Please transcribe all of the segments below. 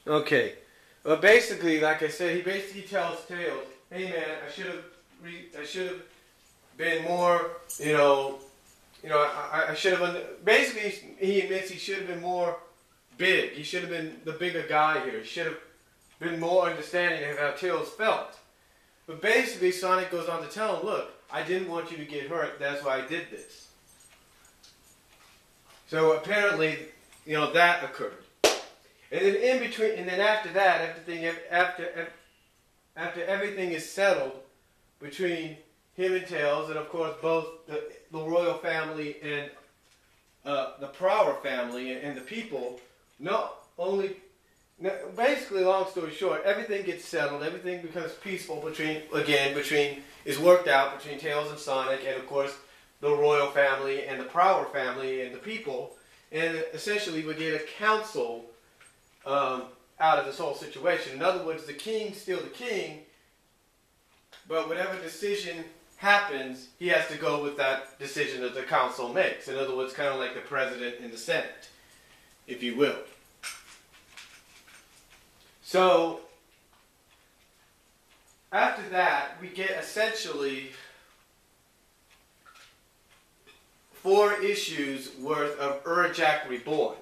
Okay. Well, basically, like I said, he basically tells Tails, "Hey, man, I should have been more, I should have." Basically, he admits he should have been more big. He should have been the bigger guy here. He should have been more understanding of how Tails felt. But basically, Sonic goes on to tell him, "Look, I didn't want you to get hurt. That's why I did this." So apparently, that occurred. And then in between, and then after that, after everything is settled between him and Tails, and of course both the royal family and the Prower family and the people, basically, long story short, everything gets settled. Everything becomes peaceful is worked out between Tails and Sonic, and of course the royal family and the Prower family and the people. And essentially, we get a council out of this whole situation. In other words, the king's still the king, but whatever decision happens, he has to go with that decision that the council makes. In other words, kind of like the president and the Senate, if you will. So, after that, we get essentially 4 issues worth of Urjak Reborn.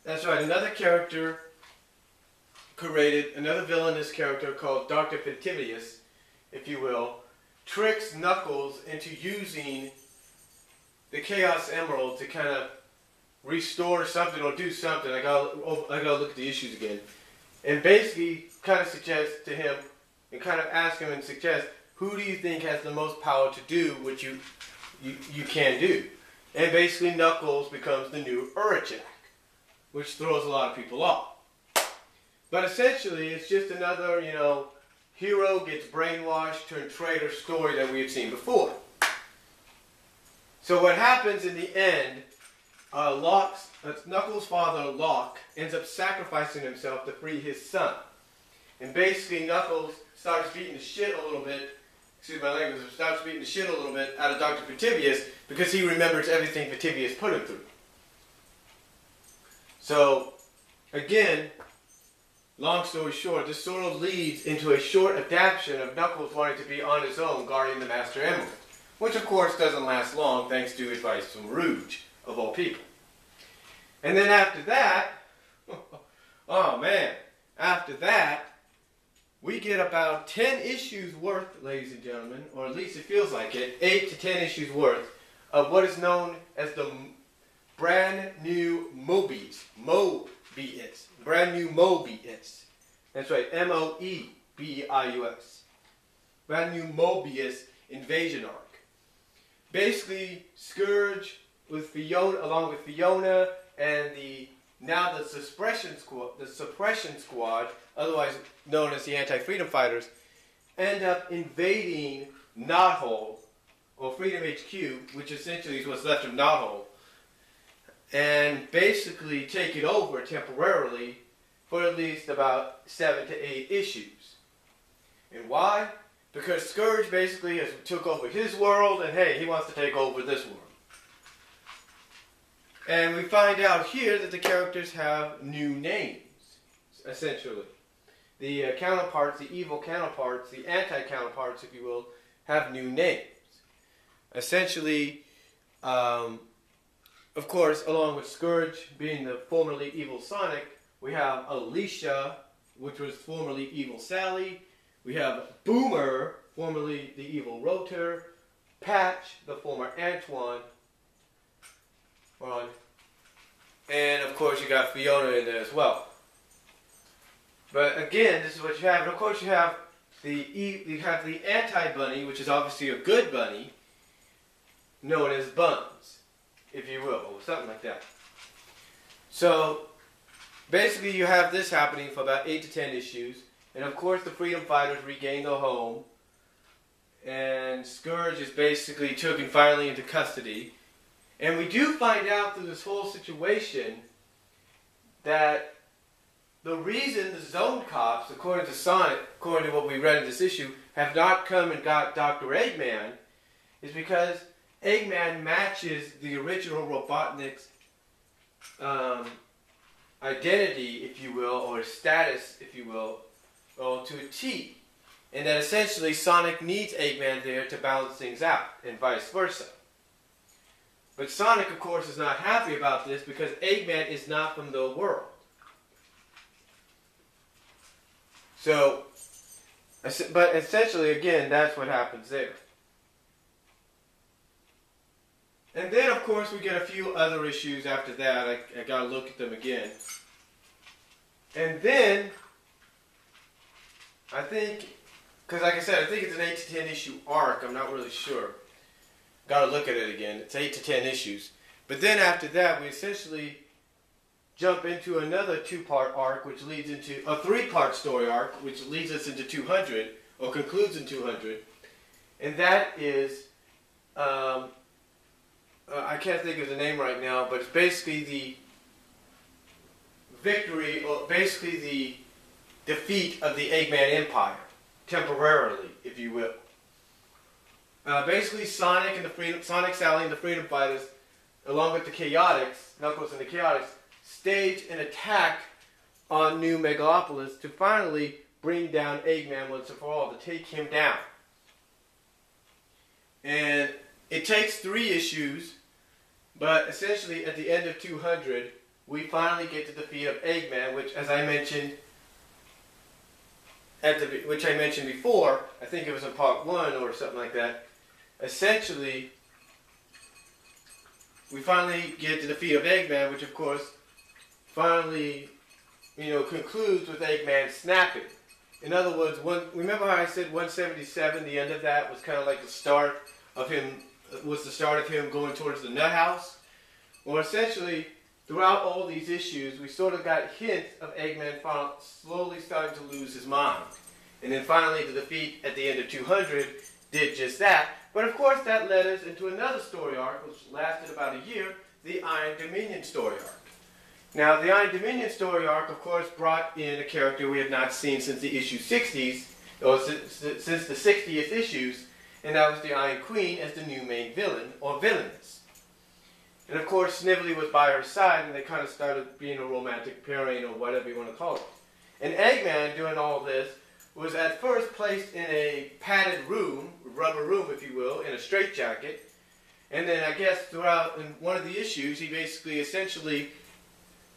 That's right, another character created, another villainous character called Dr. Fentivius, if you will, tricks Knuckles into using the Chaos Emerald to kind of restore something or do something. I gotta look at the issues again. And basically kind of suggests to him and kind of ask him and suggest, who do you think has the most power to do what you can do? And basically Knuckles becomes the new Urjak, which throws a lot of people off. But essentially, it's just another, hero gets brainwashed, turned traitor story that we had seen before. So what happens in the end, Knuckles' father, Locke, ends up sacrificing himself to free his son. And basically, Knuckles starts beating the shit a little bit, starts beating the shit a little bit out of Dr. Fentivius because he remembers everything Fentivius put him through. So, again, long story short, this sort of leads into a short adaptation of Knuckles wanting to be on his own guarding the Master Emerald, which of course doesn't last long thanks to advice from Rouge, of all people. And then after that, oh man, after that, we get about 10 issues worth, ladies and gentlemen, or at least it feels like it, 8 to 10 issues worth of what is known as the brand new Mobius. Brand new Mobius. That's right, Moebius. Brand new Mobius invasion arc. Basically, Scourge with Fiona, along with Fiona and the Suppression Squad, otherwise known as the Anti-Freedom Fighters, end up invading Knothole, or Freedom HQ, which essentially is what's left of Knothole, and basically take it over temporarily for at least about 7 to 8 issues. And why? Because Scourge basically has took over his world, and hey, he wants to take over this world. And we find out here that the characters have new names, essentially. The counterparts, the evil counterparts, the anti-counterparts, if you will, have new names. Essentially, of course, along with Scourge being the formerly evil Sonic, we have Alicia, which was formerly evil Sally. We have Boomer, formerly the evil Rotor. Patch, the former Antoine. And of course you got Fiona in there as well. But again, this is what you have. And of course you have the anti-bunny, which is obviously a good bunny, known as Buns, if you will, or something like that. So basically you have this happening for about 8 to 10 issues. And of course the Freedom Fighters regain their home. And Scourge is basically taken finally into custody. And we do find out through this whole situation that the reason the Zone Cops, according to Sonic, according to what we read in this issue, have not come and got Dr. Eggman is because Eggman matches the original Robotnik's identity, if you will, or his status, if you will, to a T. And that essentially Sonic needs Eggman there to balance things out, and vice versa. But Sonic, of course, is not happy about this because Eggman is not from the world. So, but essentially, again, that's what happens there. And then, of course, we get a few other issues after that. I got to look at them again. And then, I think, because like I said, I think it's an 8 to 10 issue arc. I'm not really sure. Got to look at it again. It's 8 to 10 issues. But then after that, we essentially jump into another 2-part arc, which leads into a 3-part story arc, which leads us into 200, or concludes in 200. And that is, I can't think of the name right now, but it's basically the victory, or basically the defeat of the Eggman Empire, temporarily, if you will. Basically, Sonic, Sally, and the Freedom Fighters, along with the Chaotix, Knuckles and the Chaotix, stage an attack on New Megalopolis to finally bring down Eggman once and for all, to take him down. And it takes 3 issues, but essentially at the end of 200, we finally get to the defeat of Eggman, which, as I mentioned, which I mentioned before, I think it was in part 1 or something like that. Essentially, we finally get to the defeat of Eggman, which of course finally, concludes with Eggman snapping. In other words, remember how I said 177, the end of that was kind of like the start of him, going towards the nut house? Well, essentially, throughout all these issues, we sort of got hints of Eggman slowly starting to lose his mind. And then finally, the defeat at the end of 200 did just that. But of course, that led us into another story arc, which lasted about a year, the Iron Dominion story arc. Now, the Iron Dominion story arc, of course, brought in a character we had not seen since the issue 60s, or since the 60th issues, and that was the Iron Queen as the new main villain, or villainess. And of course, Snively was by her side, and they kind of started being a romantic pairing, or whatever you want to call it. And Eggman, doing all this, was at first placed in a padded room, rubber room, if you will, in a straitjacket. And then I guess throughout in one of the issues, he basically essentially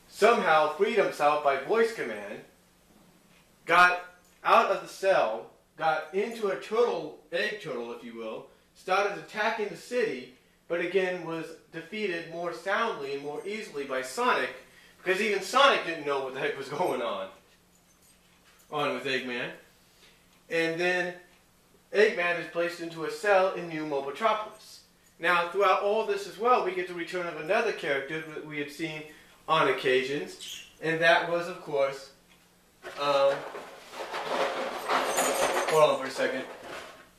somehow freed himself by voice command, got out of the cell, got into a egg turtle, if you will, started attacking the city, but again was defeated more soundly and more easily by Sonic, because even Sonic didn't know what the heck was going on with Eggman. And then Eggman is placed into a cell in New Mobotropolis. Now, throughout all this as well, we get the return of another character that we had seen on occasions, and that was, of course, hold on for a second,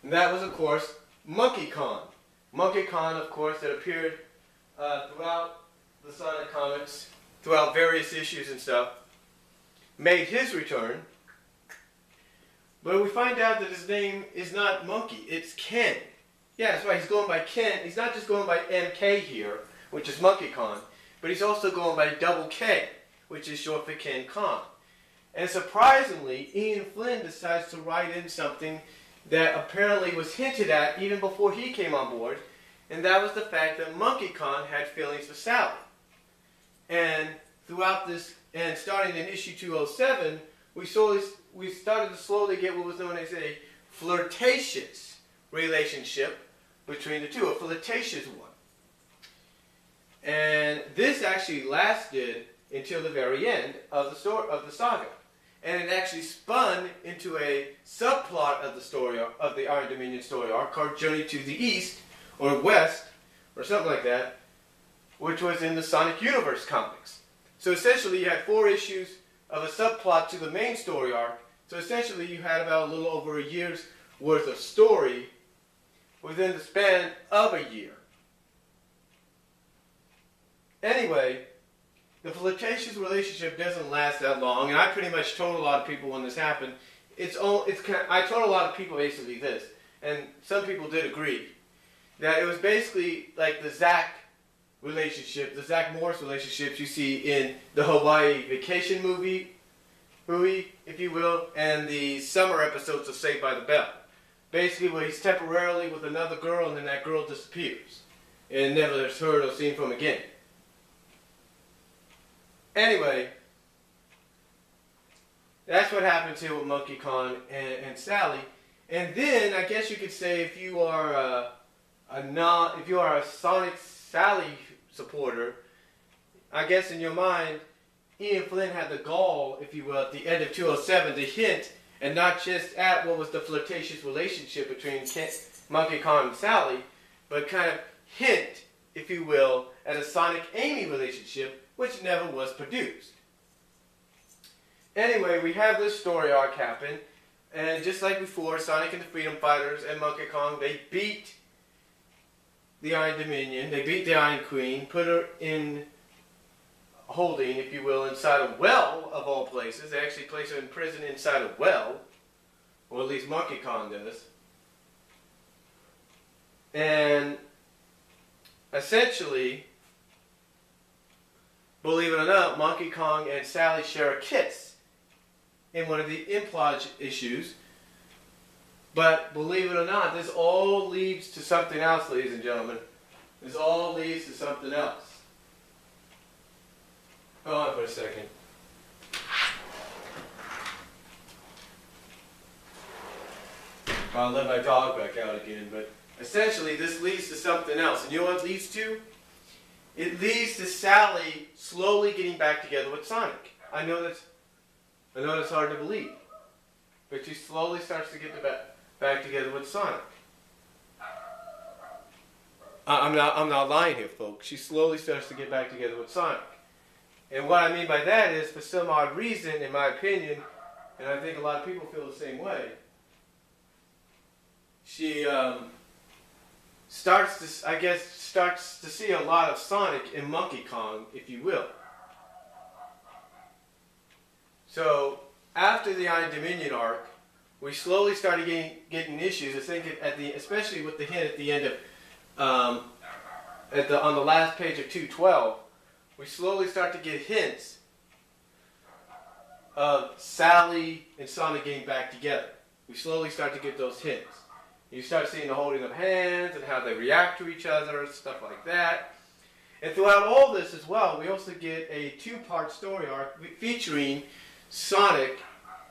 and that was, of course, Monkey Kong. Monkey Kong, of course, that appeared throughout the Sonic comics, throughout various issues and stuff, made his return. But we find out that his name is not Monkey, it's Ken. Yeah, that's right, he's going by Ken. He's not just going by MK here, which is Monkey Kong, but he's also going by Double K, which is short for Ken Kong. And surprisingly, Ian Flynn decides to write in something that apparently was hinted at even before he came on board, and that was the fact that Monkey Kong had feelings for Sally. And throughout this, and starting in issue 207, we started to slowly get what was known as a flirtatious relationship between the two, a flirtatious one. And this actually lasted until the very end of the saga. And it actually spun into a subplot of the story of the Iron Dominion story arc called Journey to the East, or West, or something like that, which was in the Sonic Universe comics. So essentially you had 4 issues of a subplot to the main story arc. So essentially you had about a little over a year's worth of story within the span of a year. Anyway, the flirtatious relationship doesn't last that long, and I pretty much told a lot of people when this happened, I told a lot of people basically this, and some people did agree, that it was basically like the Zack relationship, the Zach Morris relationships you see in the Hawaii Vacation movie, if you will, and the summer episodes of Saved by the Bell. Basically, where he's temporarily with another girl and then that girl disappears and never is heard or seen from again. Anyway, that's what happens here with Monkey Kong and Sally. And then I guess you could say if you are a Sonic Sally supporter, I guess in your mind, Ian Flynn had the gall, if you will, at the end of 207 to hint, and not just at what was the flirtatious relationship between Monkey Kong and Sally, but kind of hint, if you will, at a Sonic Amy relationship, which never was produced. Anyway, we have this story arc happen, and just like before, Sonic and the Freedom Fighters and Monkey Kong, they beat the Iron Dominion, they beat the Iron Queen, put her in holding, if you will, inside a well, of all places. They actually place her in prison inside a well, or at least Monkey Kong does. And essentially, believe it or not, Monkey Kong and Sally share a kiss in one of the implage issues. But believe it or not, this all leads to something else, ladies and gentlemen. This all leads to something else. Hold on for a second. I'll let my dog back out again, but essentially this leads to something else. And you know what it leads to? It leads to Sally slowly getting back together with Sonic. I know that's hard to believe, but she slowly starts to get back together with Sonic. I'm not lying here, folks. She slowly starts to get back together with Sonic. And what I mean by that is, for some odd reason, in my opinion, and I think a lot of people feel the same way, she starts to see a lot of Sonic in Monkey Kong, if you will. So after the Iron Dominion arc, we slowly started getting issues. I think especially with the hint at the end of on the last page of 212. We slowly start to get hints of Sally and Sonic getting back together. We slowly start to get those hints. You start seeing the holding of hands and how they react to each other and stuff like that. And throughout all this as well, we also get a two-part story arc featuring Sonic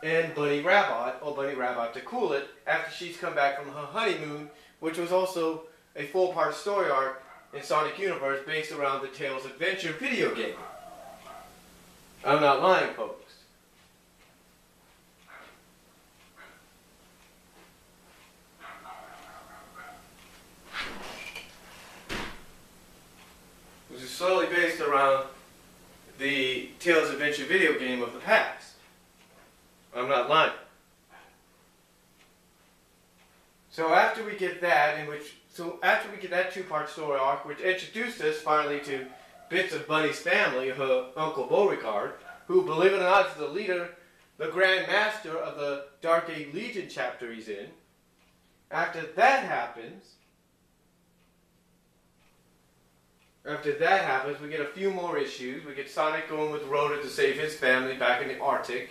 and Bunny Rabbit, or Bunny Rabbit to cool it, after she's come back from her honeymoon, which was also a full-part story arc in Sonic Universe based around the Tails Adventure video game. I'm not lying, folks. Which is slowly based around the Tails Adventure video game of the past. I'm not lying. So after we get that, after we get that two-part story arc, which introduced us finally to bits of Bunny's family, her Uncle Beauregard, who, believe it or not, is the leader, the Grand Master of the Dark Age Legion chapter he's in. After that happens, we get a few more issues. We get Sonic going with Rhoda to save his family back in the Arctic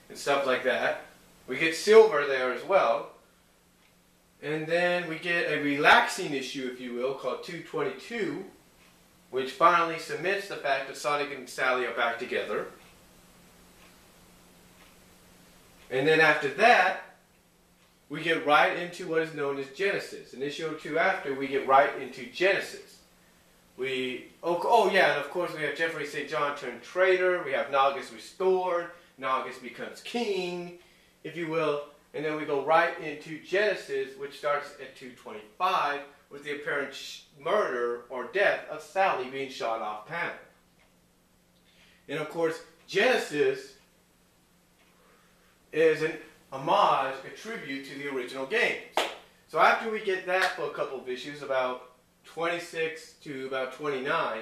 and stuff like that. We get Silver there as well. And then we get a relaxing issue, if you will, called 222, which finally cements the fact that Sonic and Sally are back together. And then after that, we get right into what is known as Genesis. An issue or two after, we get right into Genesis. And of course we have Jeffrey St. John turned traitor, we have Nagas restored, Nagas becomes king, if you will. And then we go right into Genesis, which starts at 225, with the apparent murder or death of Sally being shot off panel. And of course, Genesis is an homage, a tribute to the original games. So after we get that for a couple of issues, about 26 to about 29,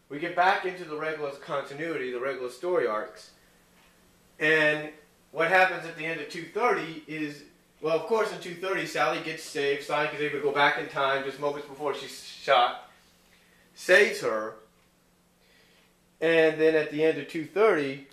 we get back into the regular continuity, the regular story arcs. And what happens at the end of 230 is, well, of course in 230 Sally gets saved. Sonic is able to go back in time just moments before she's shot. saves her, and then at the end of 230,